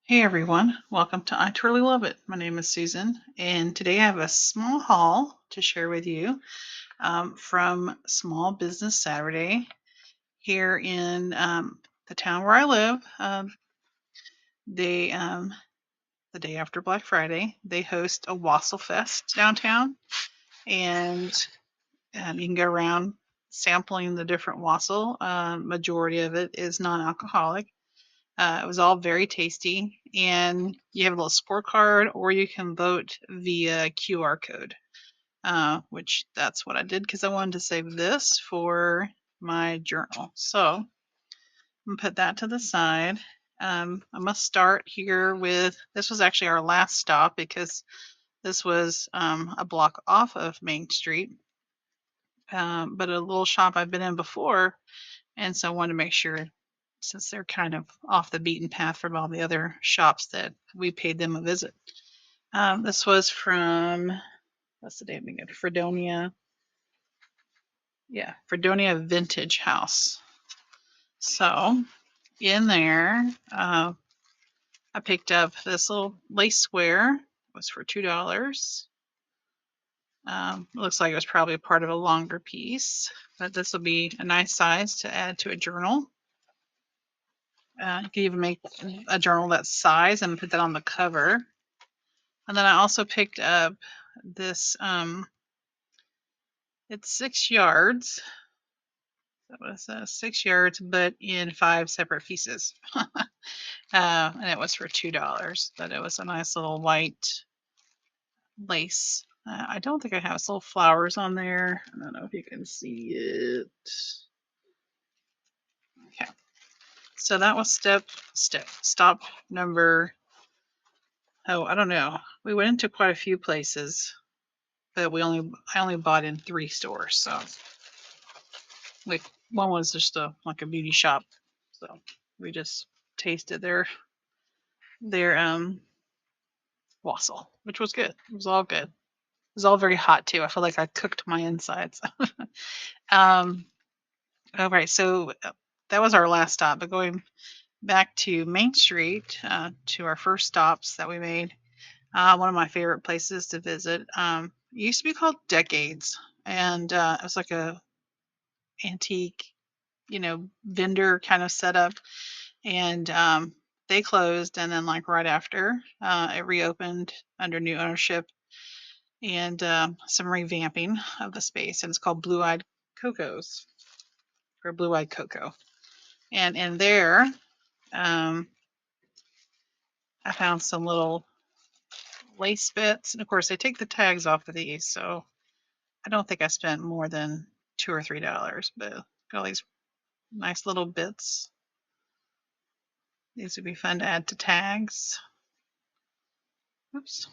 Hey everyone, welcome to I Truly Love It. My name is Susan, and today I have a small haul to share with you from Small Business Saturday here in the town where I live. They the day after Black Friday, they host a Wassail Fest downtown, and you can go around sampling the different wassail. Majority of it is non-alcoholic. It was all very tasty, and you have a little sport card, or you can vote via QR code, which that's what I did because I wanted to save this for my journal. So I'm gonna put that to the side. I must start here with this was actually our last stop because this was a block off of Main Street, but a little shop I've been in before, and so I wanted to make sure since they're kind of off the beaten path from all the other shops that we paid them a visit. This was from, what's the name again? Fredonia. Yeah, Fredonia Vintage House. So in there, I picked up this little lace square. It was for $2. Looks like it was probably a part of a longer piece, but this will be a nice size to add to a journal. You can even make a journal that size and put that on the cover. And then I also picked up this, it's 6 yards. That was 6 yards, but in 5 separate pieces. And it was for $2, but it was a nice little white lace. I don't think I have little flowers on there. I don't know if you can see it. Okay. So that was stop number. Oh, I don't know. We went into quite a few places, but I only bought in 3 stores. So like one was just like a beauty shop. So we just tasted their wassail, which was good. It was all good. It was all very hot too. I feel like I cooked my insides. um, all right, so that was our last stop. But going back to Main Street, to our first stops that we made, one of my favorite places to visit. It used to be called Decades, and it was like a antique, vendor kind of setup. And they closed, and then like right after, it reopened under new ownership and some revamping of the space, and it's called Blue Eyed Coco's or Blue Eyed Cocoa. And in there, um, I found some little lace bits, and of course they take the tags off of these, so I don't think I spent more than $2 or $3, but got all these nice little bits. These would be fun to add to tags. Oops.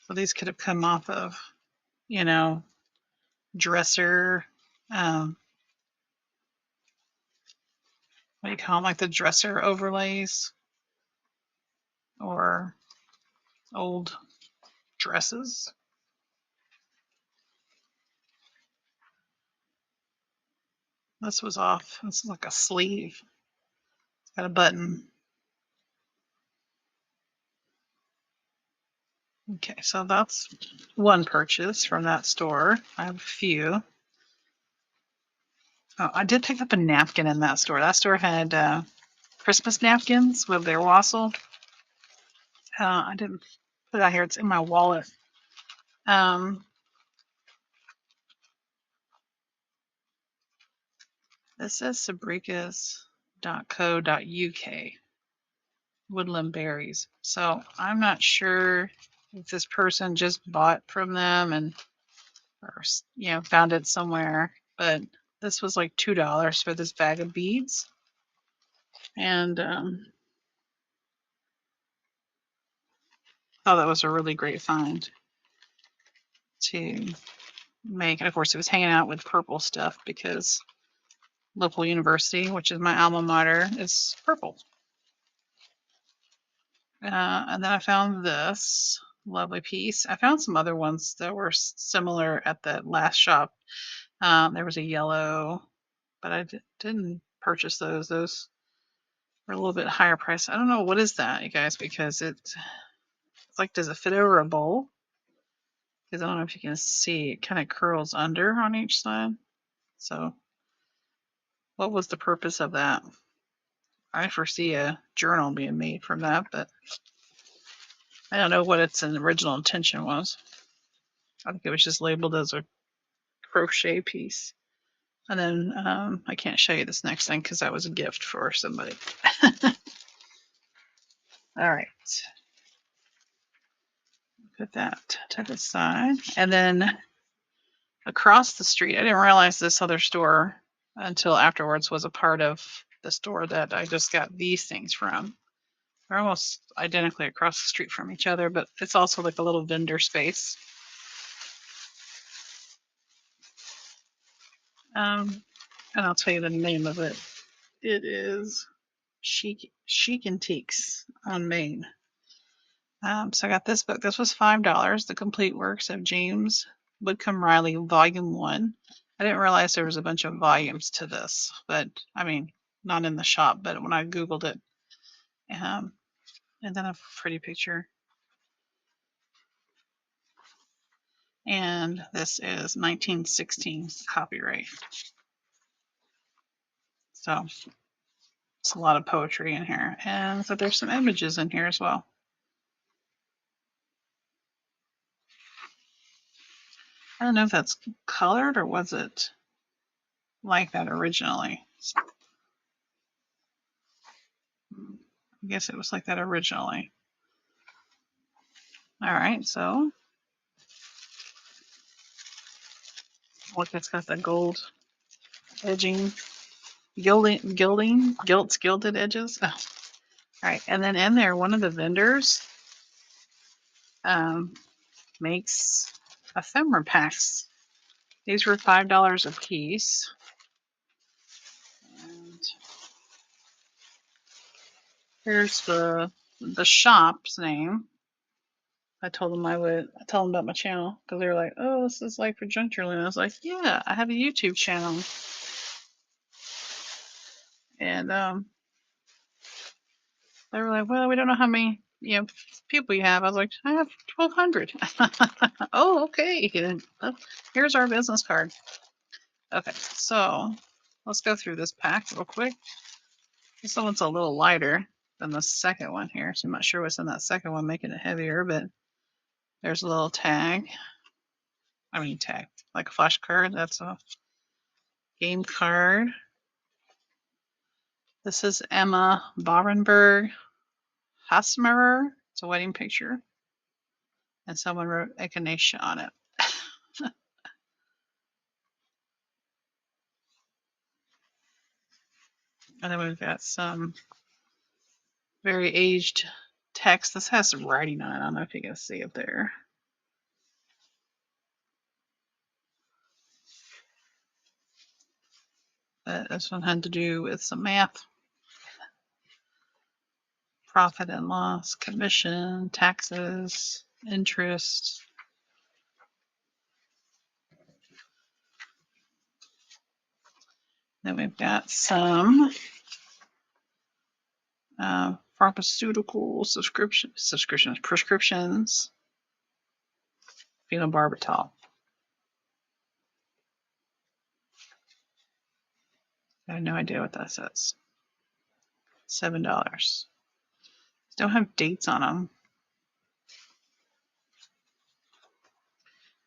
So these could have come off of, you know, dresser, what do you call them, like the dresser overlays or old dresses. This was off. This is like a sleeve. It's got a button. Okay, so that's one purchase from that store. I have a few. Oh, I did pick up a napkin in that store. That store had Christmas napkins with their wassail. I didn't put it out here. It's in my wallet. Um, this says sabricas.co.uk. Woodland berries. So I'm not sure if this person just bought from them and or found it somewhere, but this was like $2 for this bag of beads, and thought that was a really great find to make. And of course, it was hanging out with purple stuff because local university, which is my alma mater, is purple. And then I found this lovely piece. I found some other ones that were similar at the last shop. There was a yellow, but I didn't purchase those. Those are a little bit higher price. I don't know what is that, you guys, because it's like, does it fit over a bowl? Because I don't know if you can see, it kind of curls under on each side. So what was the purpose of that? I foresee a journal being made from that, but I don't know what its original intention was. I think it was just labeled as a crochet piece. And then I can't show you this next thing because that was a gift for somebody. All right. Put that to the side. And then across the street, I didn't realize this other store until afterwards was a part of the store that I just got these things from. They're almost identically across the street from each other, but it's also like a little vendor space. And I'll tell you the name of it. It is Chic Antiques on Main. So I got this book. This was $5. The Complete Works of James Whitcomb Riley, Volume 1. I didn't realize there was a bunch of volumes to this, but I mean, not in the shop, but when I Googled it. And then a pretty picture. And this is 1916 copyright. So it's a lot of poetry in here. And so there's some images in here as well. I don't know if that's colored or was it like that originally. I guess it was like that originally. All right, so look, it's got the gold edging, gilded edges. Oh. All right, and then in there, one of the vendors makes ephemera packs. These were $5 a piece. And here's the shop's name. I told them I would tell them about my channel because they were like, "Oh, this is like for junk jewelry." And I was like, "Yeah, I have a YouTube channel." And they were like, "Well, we don't know how many people you have." I was like, "I have 1,200." Oh, okay. Here's our business card. Okay, so let's go through this pack real quick. This one's a little lighter than the second one here, so I'm not sure what's in that second one making it heavier, but there's a little tag. I mean tag, like a flash card. That's a game card. This is Emma Barenberg Hasmerer. It's a wedding picture. And someone wrote echinacea on it. And then we've got some very aged text. This has some writing on it. I don't know if you can see it there. But this one had to do with some math. Profit and loss, commission, taxes, interest. Then we've got some pharmaceutical prescriptions, phenobarbital. I have no idea what that says. $7. Don't have dates on them.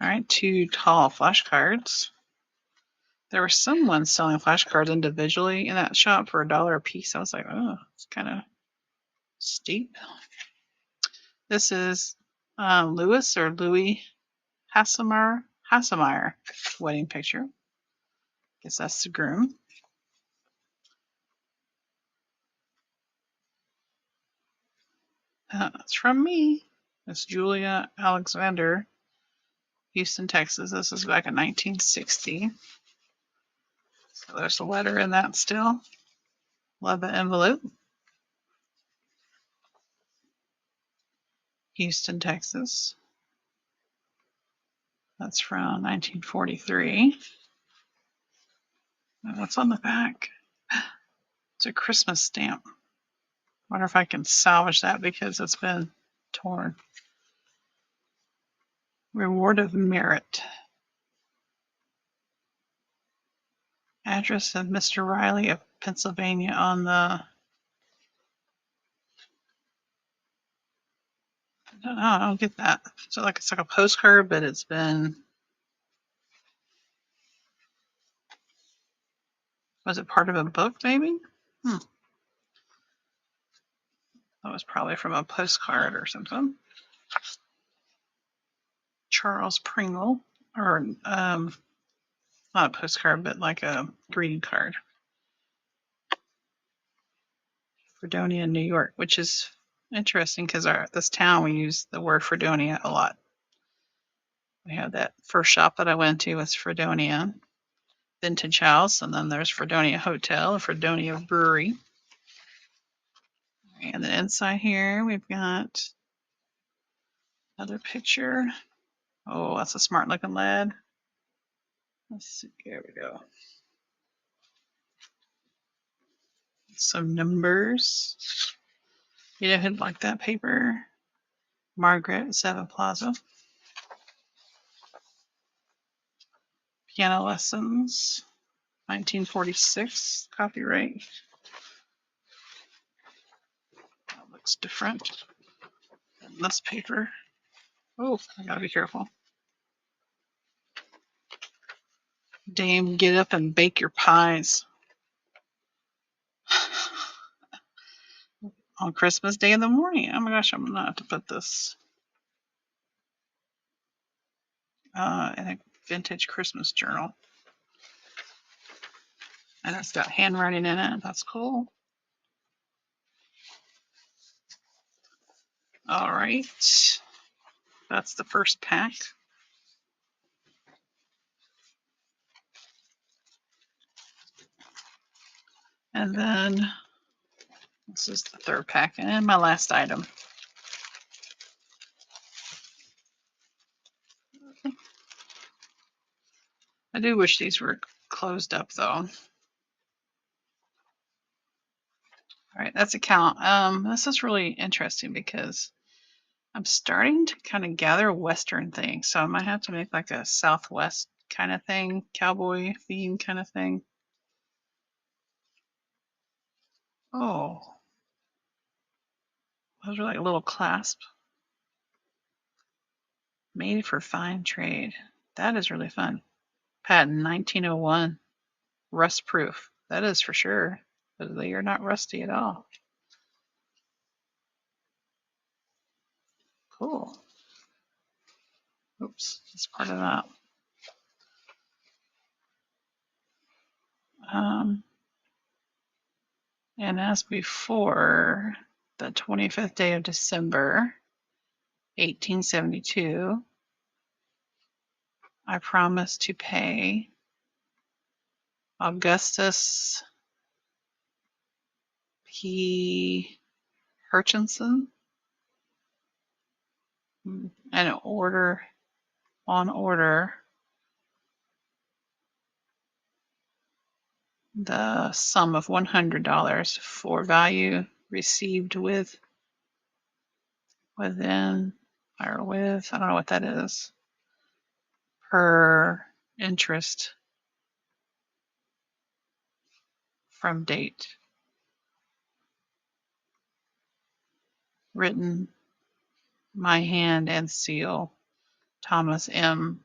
All right, 2 tall flashcards. There were some ones selling flashcards individually in that shop for $1 a piece. I was like, oh, it's kind of steep. This is Louis Hassemeyer wedding picture. Guess that's the groom. It's from me. It's Julia Alexander, Houston, Texas. This is back in 1960. So there's a letter in that still. Love the envelope. Houston, Texas. That's from 1943. And what's on the back? It's a Christmas stamp. Wonder if I can salvage that because it's been torn. Reward of Merit. Address of Mr. Riley of Pennsylvania on the... I don't get that. So like it's like a postcard, but it's been... Was it part of a book, maybe? That was probably from a postcard or something. Charles Pringle, or not a postcard, but like a greeting card. Fredonia, New York, which is interesting because this town we use the word Fredonia a lot. We have that first shop that I went to was Fredonia Vintage House, and then there's Fredonia Hotel and Fredonia Brewery. And then inside here we've got another picture. Oh, that's a smart looking lad. Let's see, here we go. Some numbers. You know who'd like that paper? Margaret, 7 Plaza. Piano lessons, 1946, copyright. That looks different than this paper. Oh, I gotta be careful. Dame, get up and bake your pies. On Christmas Day in the morning. Oh my gosh, I'm gonna have to put this in a vintage Christmas journal. And it's got handwriting in it. That's cool. All right. That's the first pack. And then this is the third pack and my last item. I do wish these were closed up though. All right, that's a count. This is really interesting because I'm starting to kind of gather Western things. So I might have to make like a Southwest kind of thing, cowboy theme kind of thing. Oh, those are like a little clasp. Made for fine trade. That is really fun. Patent 1901. Rust proof. That is for sure. But they are not rusty at all. Cool. Oops, that's part of that. And as before, the 25th day of December, 1872, I promised to pay Augustus P. Hutchinson an order on order the sum of $100 for value received within or with, I don't know what that is, per interest from date. Written, my hand and seal, Thomas M.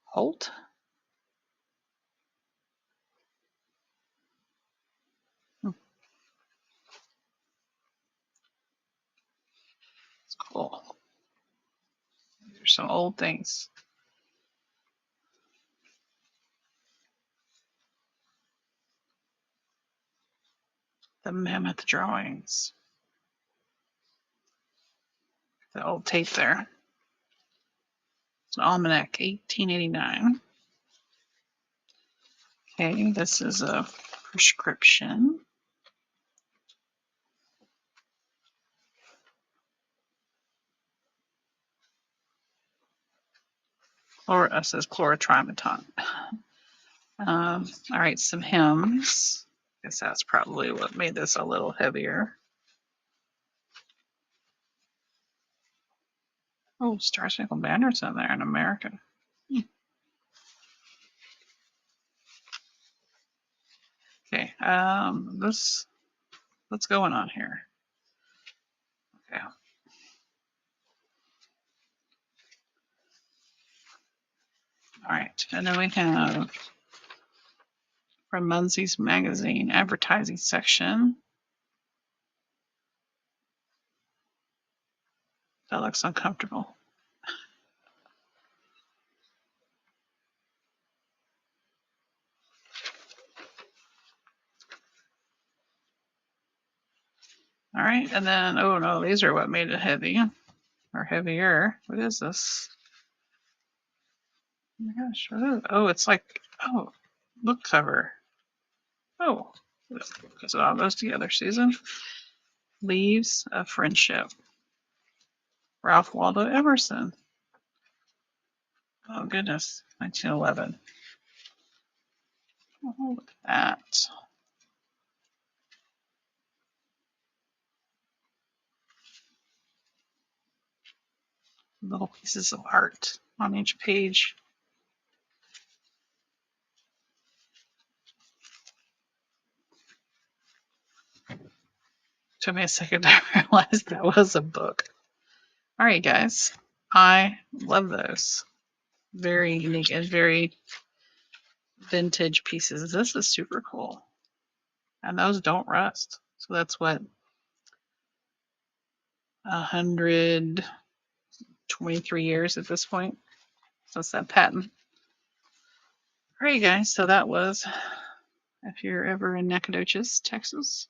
Holt. It's cool. These are some old things. The mammoth drawings. The old tape there. It's an almanac, 1889. Okay, this is a prescription. Or it says chlorotrimeton. All right, some hymns. Guess that's probably what made this a little heavier. Oh, Star Spangled Banner's in there in America. Okay, what's going on here? Okay. All right, and then we have from Munsey's magazine advertising section. That looks uncomfortable. All right, and then, oh no, these are what made it heavy, or heavier. What is this? Oh my gosh, what is it? Oh, it's like, oh, book cover. Oh, because it all goes together. Susan. Leaves of Friendship. Ralph Waldo Emerson. Oh goodness, 1911. Oh, look at that. Little pieces of art on each page. Took me a second to realize that was a book. All right, guys. I love those. Very unique and very vintage pieces. This is super cool. And those don't rust. So that's what, 123 years at this point. So it's that patent. All right, guys. So that was, if you're ever in Nacogdoches, Texas,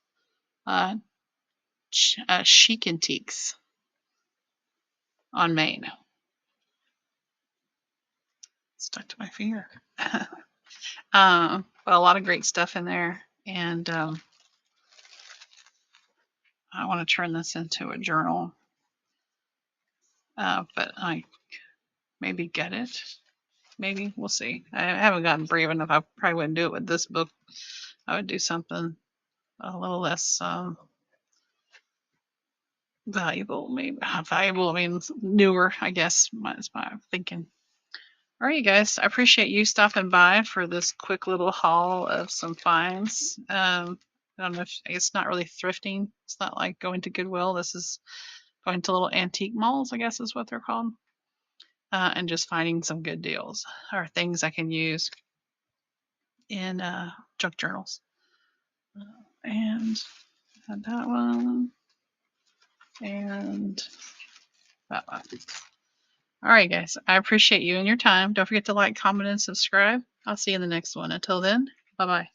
Chic Antiques on Main. Stuck to my finger. But a lot of great stuff in there. And I want to turn this into a journal. But I maybe get it. Maybe we'll see. I haven't gotten brave enough. I probably wouldn't do it with this book. I would do something a little less valuable. Maybe not valuable. I mean, newer. I guess is my thinking. All right, guys. I appreciate you stopping by for this quick little haul of some finds. I don't know if it's not really thrifting. It's not like going to Goodwill. This is going to little antique malls, I guess is what they're called. And just finding some good deals or things I can use in junk journals. And that one and that one. All right, guys. I appreciate you and your time. Don't forget to like, comment, and subscribe. I'll see you in the next one. Until then, bye bye.